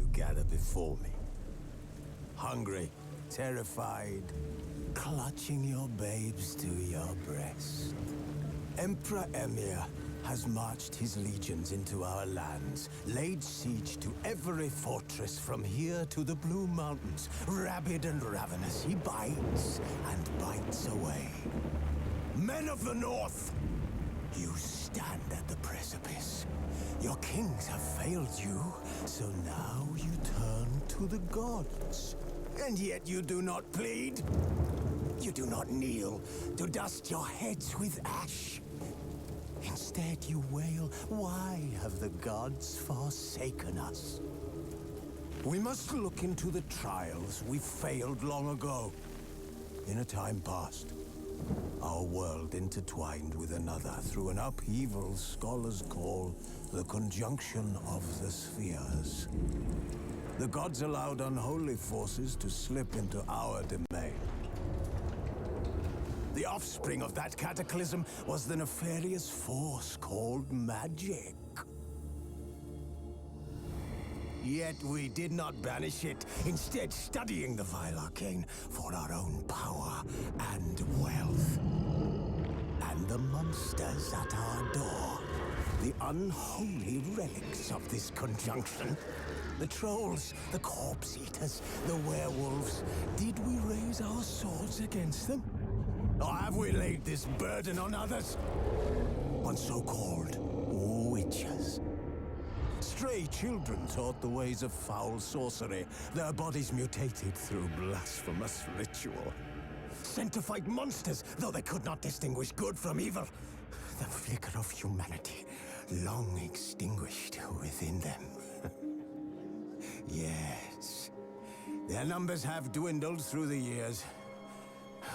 you gather before me. Hungry, terrified, clutching your babes to your breast. Emperor Emir has marched his legions into our lands, laid siege to every fortress from here to the Blue Mountains. Rabid and ravenous, he bites and bites away. Men of the North, you stand at the precipice. Your kings have failed you, so now you turn to the gods. And yet you do not plead. You do not kneel to dust your heads with ash. Instead you wail, why have the gods forsaken us? We must look into the trials we failed long ago. In a time past, our world intertwined with another through an upheaval scholars call the conjunction of the spheres. The gods allowed unholy forces to slip into our domain. The offspring of that cataclysm was the nefarious force called magic. Yet we did not banish it, instead studying the vile arcane for our own power and wealth. And the monsters at our door, the unholy relics of this conjunction. The trolls, the corpse eaters, the werewolves. Did we raise our swords against them? Or have we laid this burden on others? On so-called witches. Stray children taught the ways of foul sorcery, their bodies mutated through blasphemous ritual. Sent to fight monsters, though they could not distinguish good from evil. The flicker of humanity, long extinguished within them. Yes, their numbers have dwindled through the years.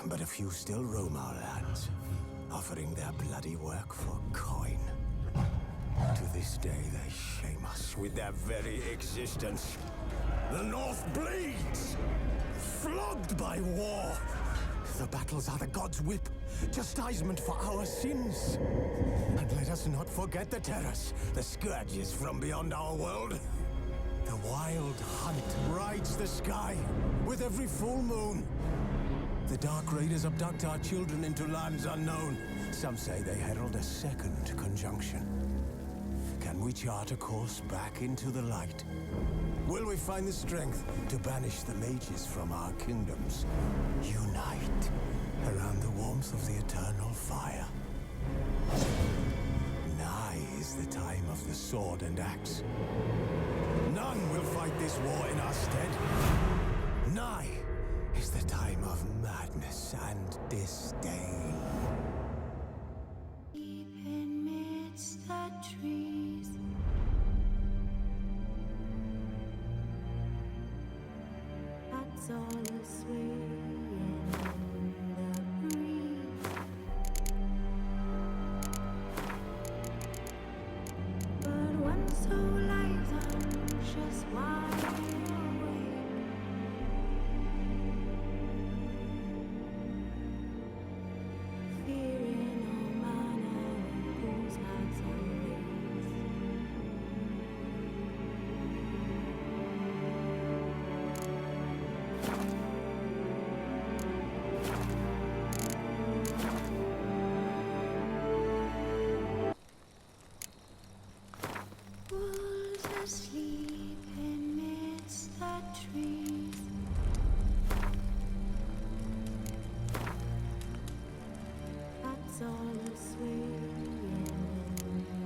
But a few still roam our lands, offering their bloody work for coin. To this day, they shame us with their very existence. The North bleeds, flogged by war. The battles are the gods' whip, chastisement for our sins. And let us not forget the terrors, the scourges from beyond our world. The wild hunt rides the sky with every full moon. The Dark Raiders abduct our children into lands unknown. Some say they herald a second conjunction. Can we chart a course back into the light? Will we find the strength to banish the mages from our kingdoms? Unite around the warmth of the eternal fire. Nigh is the time of the sword and axe. None will fight this war in our stead. Nigh is the time of madness and disdain. Deep amidst the trees, that's all swaying in the breeze. But one soul lies anxious, wide awake. Wolves asleep amidst the trees. That's all a swaying in the breeze.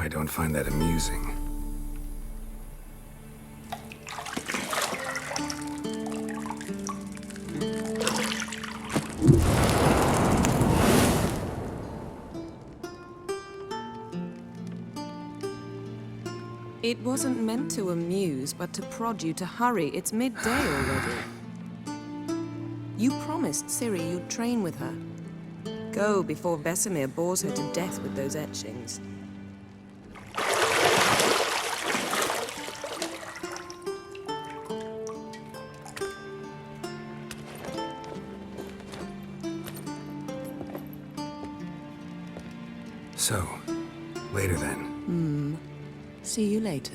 don't find that amusing. It wasn't meant to amuse, but to prod you to hurry. It's midday already. You promised Ciri you'd train with her. Go before Vesemir bores her to death with those etchings. So, later then. See you later.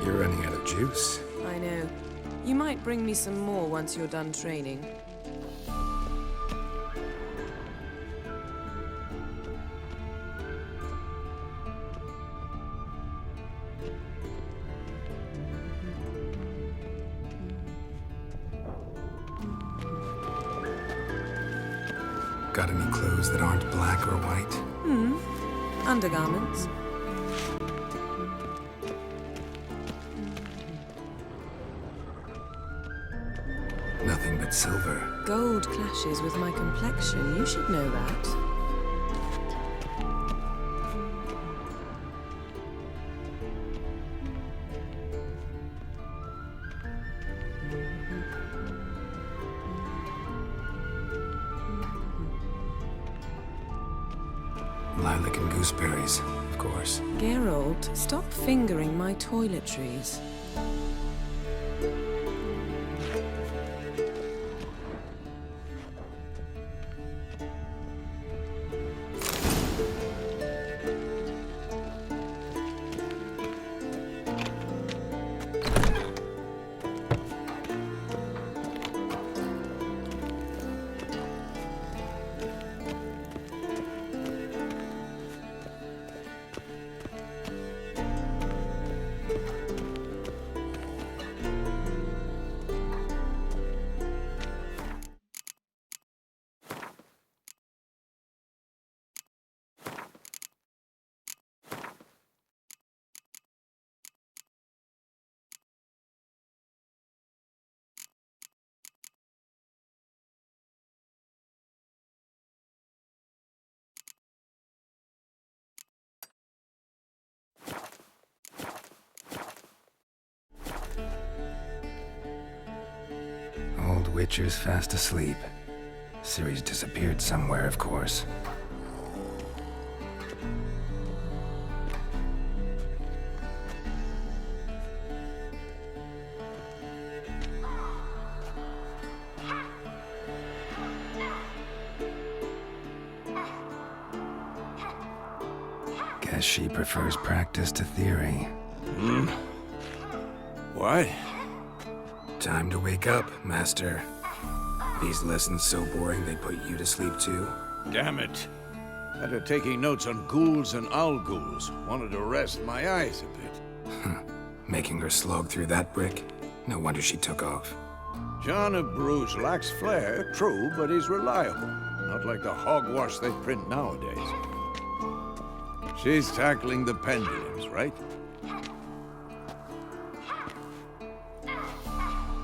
You're running out of juice. I know. You might bring me some more once you're done training. Got any clothes that aren't black or white? Undergarments. Nothing but silver. Gold clashes with my complexion. You should know that. Lilac and gooseberries, of course. Geralt, stop fingering my toiletries. Old Witcher's fast asleep. Ciri's disappeared somewhere, of course. Guess she prefers practice to theory. What? Time to wake up, Master. These lessons so boring they put you to sleep too? Damn it. After taking notes on ghouls and owl ghouls, wanted to rest my eyes a bit. Making her slog through that brick? No wonder she took off. John of Bruges lacks flair, true, but he's reliable. Not like the hogwash they print nowadays. She's tackling the pendulums, right?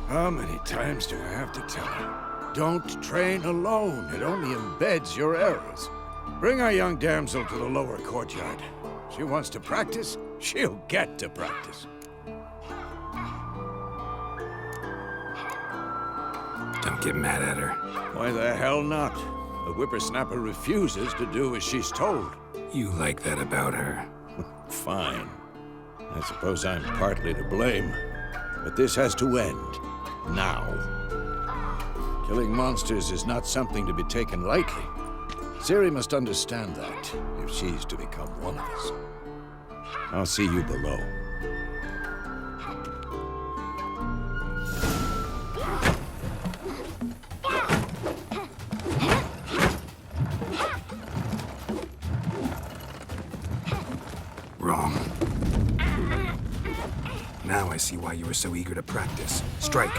How many times do I have to tell her? Don't train alone. It only embeds your errors. Bring our young damsel to the lower courtyard. She wants to practice, she'll get to practice. Don't get mad at her. Why the hell not? The whippersnapper refuses to do as she's told. You like that about her. Fine. I suppose I'm partly to blame. But this has to end. Now. Killing monsters is not something to be taken lightly. Ciri must understand that, if she's to become one of us. I'll see you below. Wrong. Now I see why you were so eager to practice. Strike.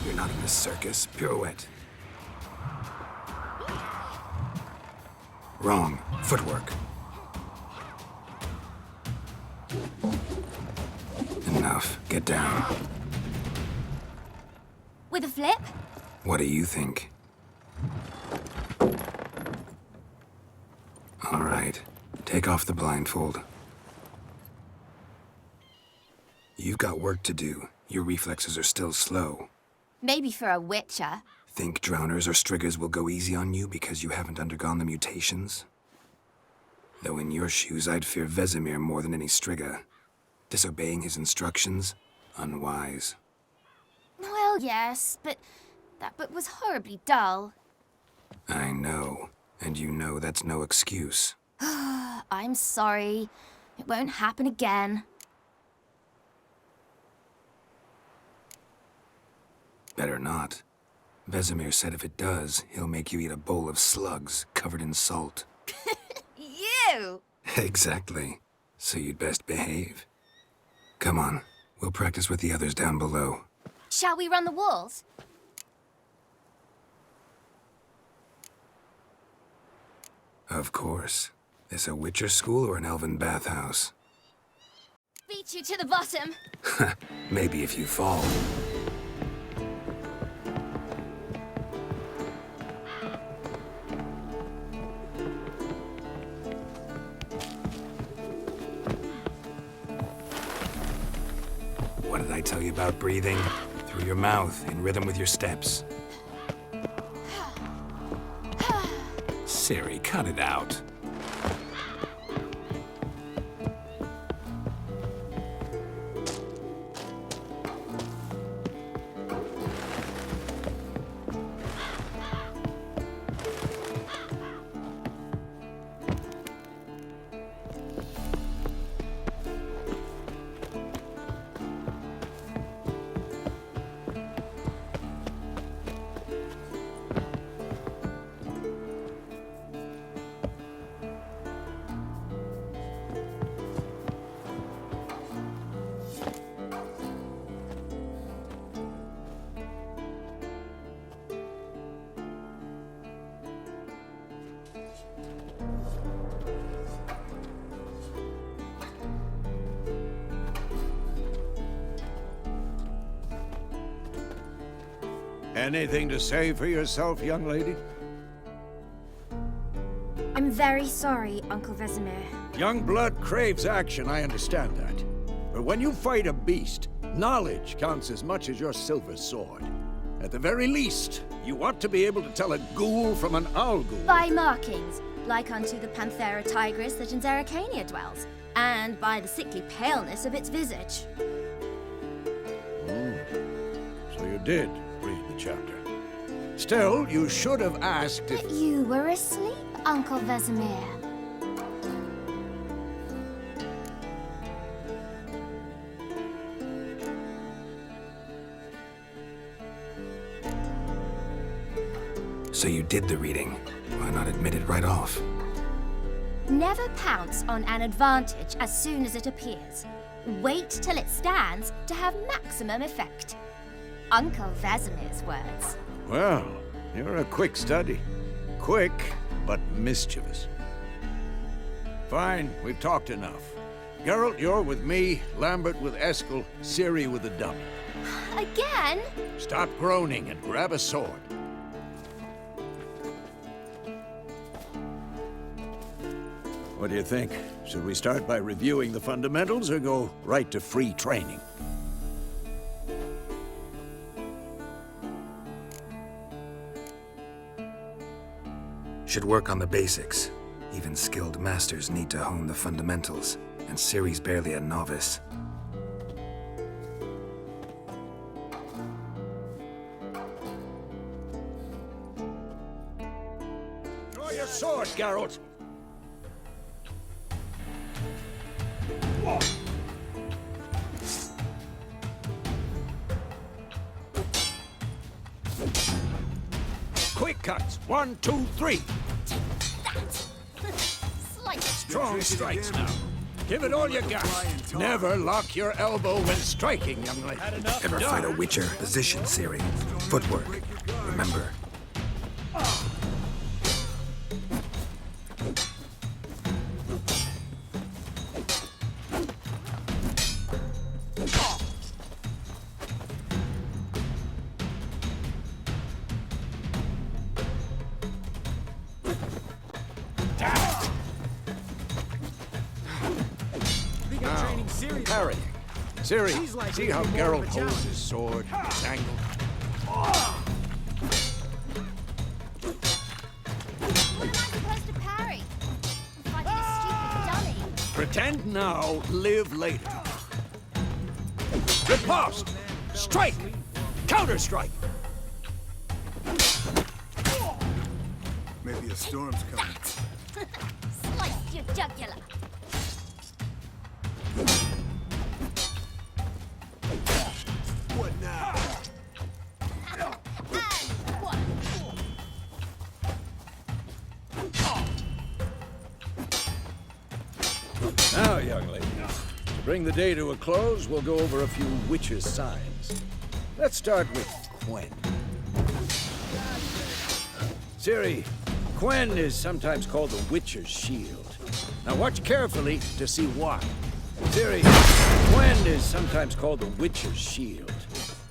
You're not in a circus. Pirouette. Wrong. Footwork. Enough. Get down. With a flip? What do you think? All right. Take off the blindfold. You've got work to do. Your reflexes are still slow. Maybe for a witcher. Think drowners or striggers will go easy on you because you haven't undergone the mutations? Though in your shoes, I'd fear Vesemir more than any strigger. Disobeying his instructions? Unwise. Well, yes, but that book was horribly dull. I know. And you know that's no excuse. I'm sorry. It won't happen again. Better not. Vesemir said if it does, he'll make you eat a bowl of slugs covered in salt. You! Exactly. So you'd best behave. Come on. We'll practice with the others down below. Shall we run the walls? Of course. This a Witcher school or an elven bathhouse? Beat you to the bottom. Maybe if you fall. What did I tell you about breathing? Through your mouth, in rhythm with your steps. Ciri, cut it out. Anything to say for yourself, young lady? I'm very sorry, Uncle Vesemir. Young blood craves action, I understand that. But when you fight a beast, knowledge counts as much as your silver sword. At the very least, you ought to be able to tell a ghoul from an owl ghoul. By markings, like unto the Panthera tigris that in Zerrikania dwells, and by the sickly paleness of its visage. So you did read the chapter. Still, you should have asked if... But you were asleep, Uncle Vesemir. So you did the reading. Why not admit it right off? Never pounce on an advantage as soon as it appears. Wait till it stands to have maximum effect. Uncle Vesemir's words. Well, you're a quick study. Quick, but mischievous. Fine, we've talked enough. Geralt, you're with me, Lambert with Eskel, Ciri with the dummy. Again? Stop groaning and grab a sword. What do you think? Should we start by reviewing the fundamentals or go right to free training? Should work on the basics. Even skilled masters need to hone the fundamentals, and Ciri's barely a novice. Draw your sword, Geralt! Quick cuts! 1, 2, 3! Strong strikes now. Give it all you got. Never lock your elbow when striking, young lady. Ever fight a Witcher? Position, Ciri. Footwork. Remember. Parrying. Ciri, see how Geralt holds his sword, his angle? What am I supposed to parry? I'm fighting a stupid dummy. Pretend now, live later. Riposte! Strike! Counter-strike! Maybe a storm's coming. Slice your jugular. What now? And one. Now, young lady, to bring the day to a close, we'll go over a few witches' signs. Let's start with Quen. Ciri, Quen is sometimes called the Witcher's Shield. Now watch carefully to see why. Ciri, Quen is sometimes called the Witcher's Shield.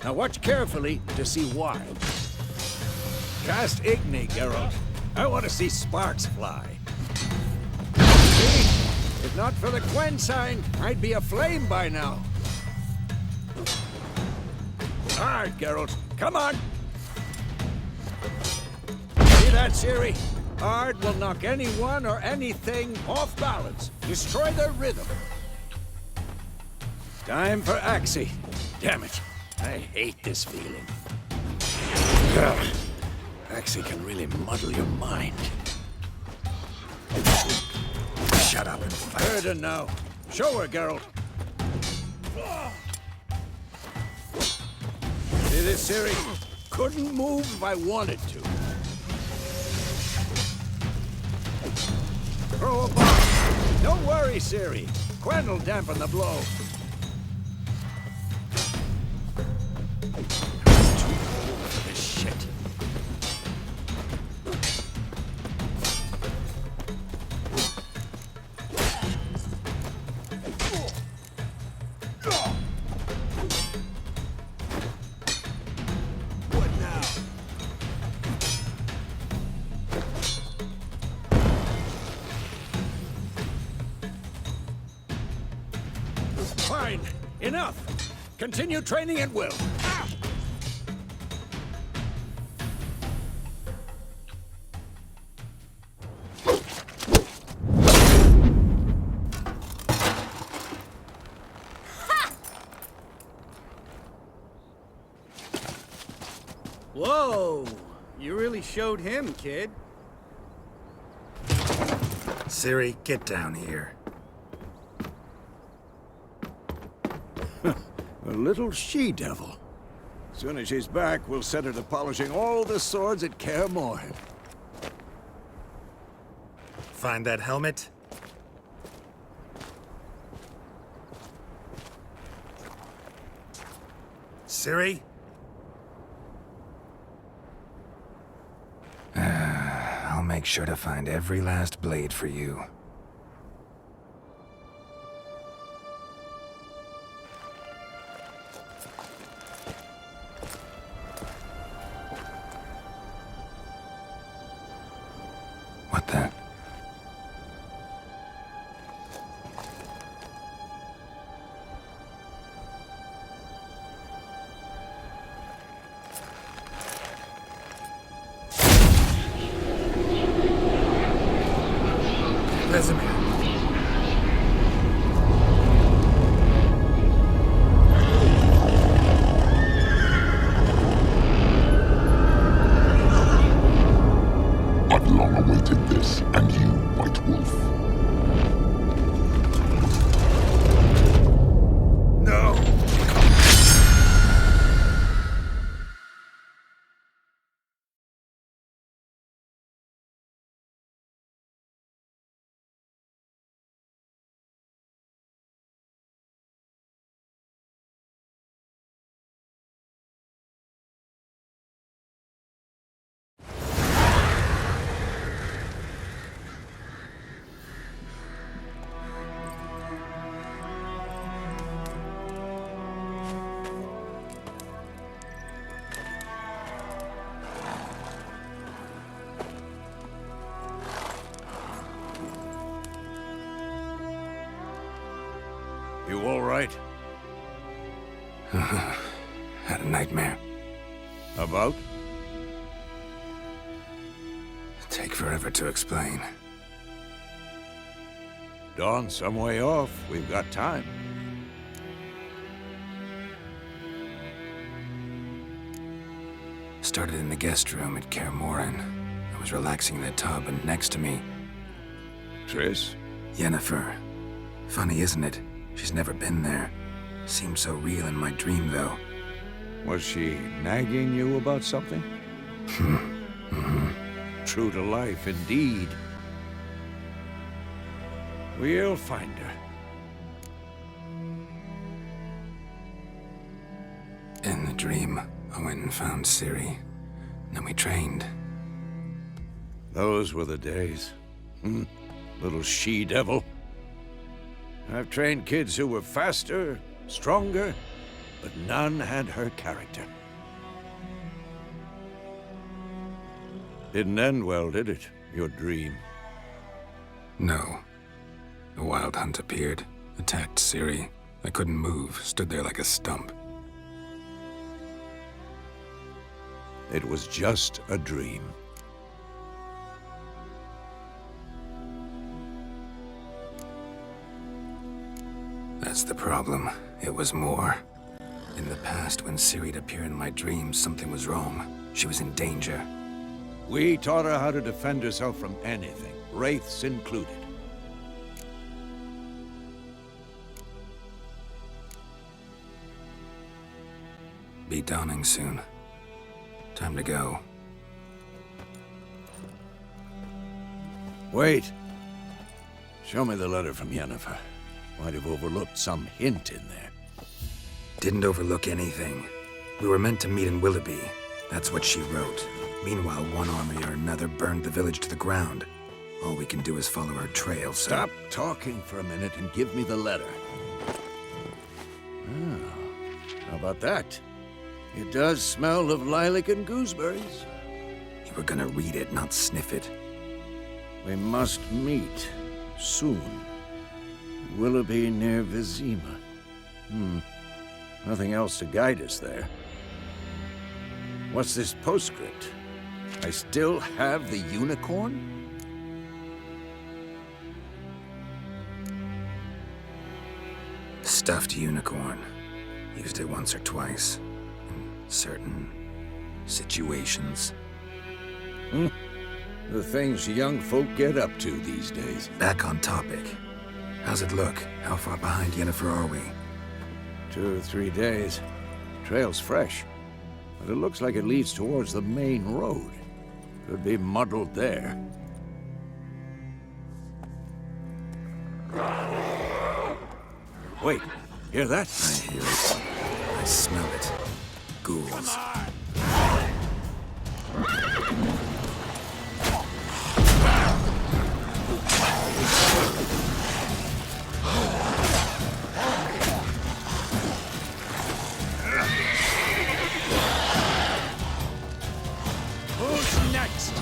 Now watch carefully to see why. Cast Igni, Geralt. I want to see sparks fly. See? If not for the Quen sign, I'd be aflame by now. Hard, Geralt. Come on! See that, Ciri? Hard will knock anyone or anything off balance. Destroy their rhythm. Time for Axie. Damn it. I hate this feeling. Ugh. Axie can really muddle your mind. Shut up and fight. Burden now. Show her, Geralt. See this, Ciri? Couldn't move if I wanted to. Throw a bomb. Don't worry, Ciri. Quen will dampen the blow. Too old for this shit. What now? Fine. Enough. Continue training at will. Whoa! You really showed him, kid. Ciri, get down here. A little she-devil. Soon as she's back, we'll set her to polishing all the swords at Kaer Morhen. find that helmet? Siri? I'll make sure to find every last blade for you. What the? Vesemir. I've long awaited this, and you, White Wolf. No! You all right? Had a nightmare. About? Take forever to explain. Dawn's some way off. We've got time. Started in the guest room at Kaer Morhen. I was relaxing in the tub, and next to me, Triss? Yennefer. Funny, isn't it? She's never been there. Seemed so real in my dream, though. Was she nagging you about something? True to life, indeed. We'll find her. In the dream, I went and found Ciri. Then we trained. Those were the days. Little she-devil. I've trained kids who were faster, stronger, but none had her character. Didn't end well, did it? Your dream? No. The Wild Hunt appeared, attacked Ciri. I couldn't move, stood there like a stump. It was just a dream. That's the problem. It was more. In the past, when Ciri'd appear in my dreams, something was wrong. She was in danger. We taught her how to defend herself from anything, wraiths included. Be dawning soon. Time to go. Wait. Show me the letter from Yennefer. Might have overlooked some hint in there. Didn't overlook anything. We were meant to meet in Willoughby. That's what she wrote. Meanwhile, one army or another burned the village to the ground. All we can do is follow her trail, so... Stop talking for a minute and give me the letter. How about that? It does smell of lilac and gooseberries. You were gonna read it, not sniff it. We must meet soon. Willoughby near Vizima. Nothing else to guide us there. What's this postscript? I still have the unicorn? Stuffed unicorn. Used it once or twice. In certain situations. The things young folk get up to these days. Back on topic. How's it look? How far behind Yennefer are we? 2 or 3 days. Trail's fresh, but it looks like it leads towards the main road. Could be muddled there. Wait, hear that? I hear it. I smell it. Ghouls. Who's next?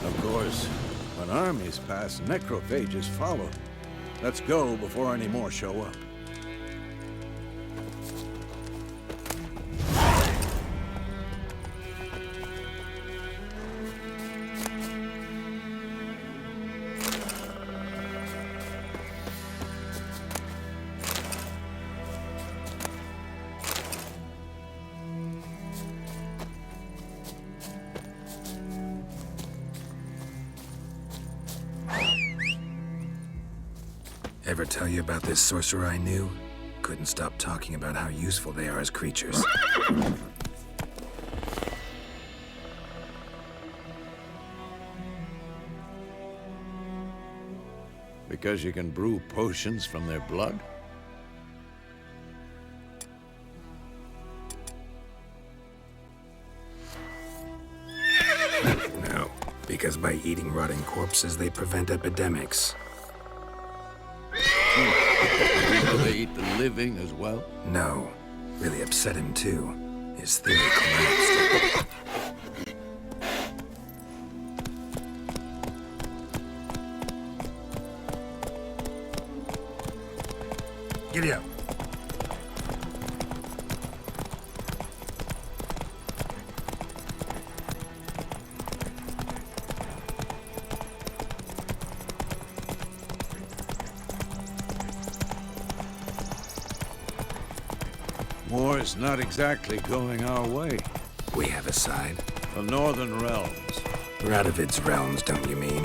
Of course, when armies pass, necrophages follow. Let's go before any more show up. Ever tell you about this sorcerer I knew? Couldn't stop talking about how useful they are as creatures. Because you can brew potions from their blood? No, because by eating rotting corpses, they prevent epidemics. Do they eat the living as well? No, really upset him too. His theory collapsed. Giddy up. War's not exactly going our way. We have a side. The Northern Realms. Radovid's realms, don't you mean?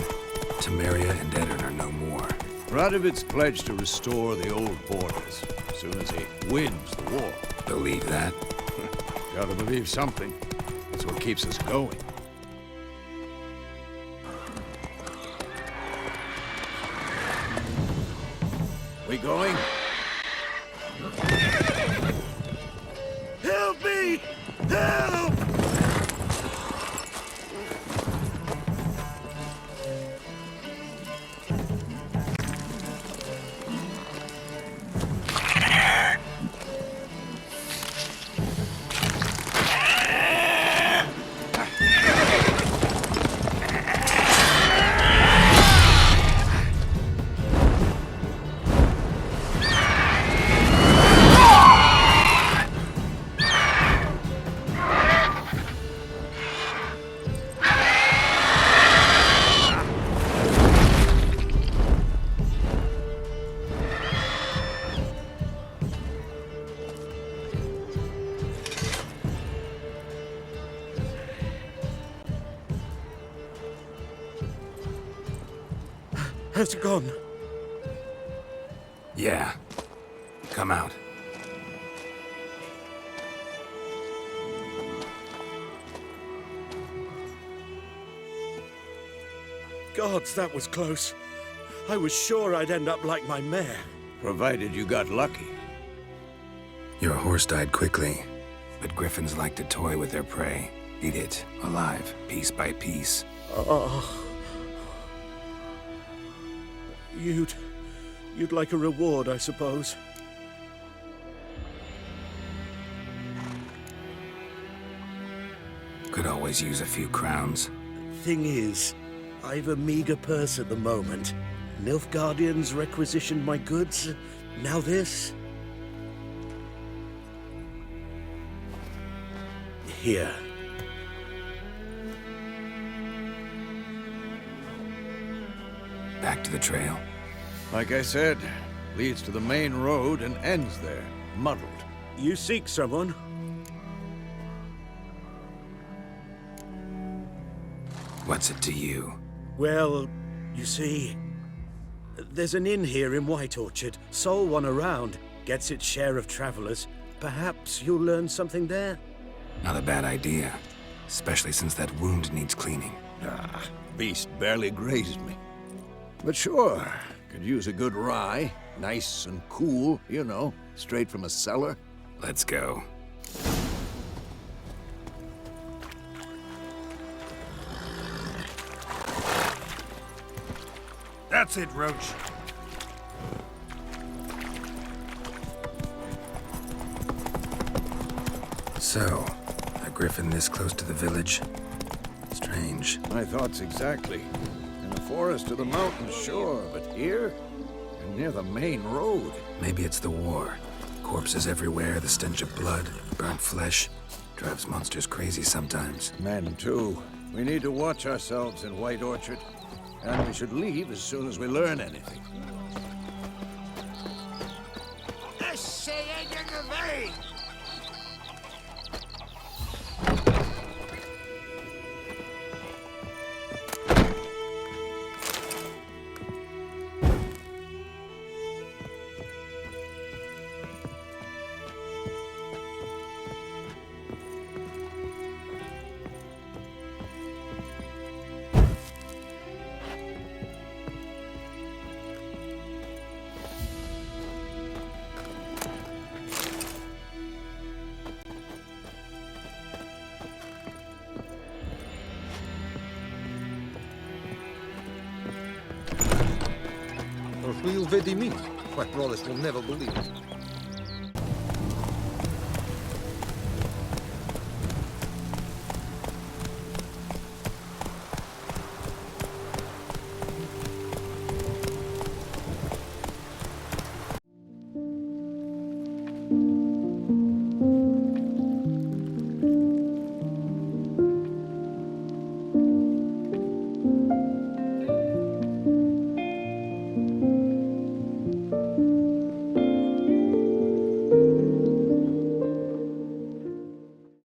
Temeria and Edirn are no more. Radovid's pledged to restore the old borders as soon as he wins the war. Believe that? Gotta believe something. That's what keeps us going. We going? Help me! Help! How's it gone? Yeah. Come out. Gods, that was close. I was sure I'd end up like my mare. Provided you got lucky. Your horse died quickly, but griffins like to toy with their prey. Eat it, alive, piece by piece. Oh. You'd like a reward, I suppose. Could always use a few crowns. Thing is, I've a meager purse at the moment. Nilfgaardians requisitioned my goods. Now this. Here. Back to the trail. Like I said, leads to the main road and ends there, muddled. You seek someone? What's it to you? Well, you see, there's an inn here in White Orchard. Sole one around. Gets its share of travelers. Perhaps you'll learn something there? Not a bad idea. Especially since that wound needs cleaning. Ah, beast barely grazed me. But sure, could use a good rye. Nice and cool, you know, straight from a cellar. Let's go. That's it, Roach. So, a griffin this close to the village? Strange. My thoughts exactly. In the forest or the mountains, sure, but here? And near the main road. Maybe it's the war. Corpses everywhere, the stench of blood, burnt flesh. Drives monsters crazy sometimes. Men, too. We need to watch ourselves in White Orchard. And we should leave as soon as we learn anything. Real VDH. My brothers will never believe it.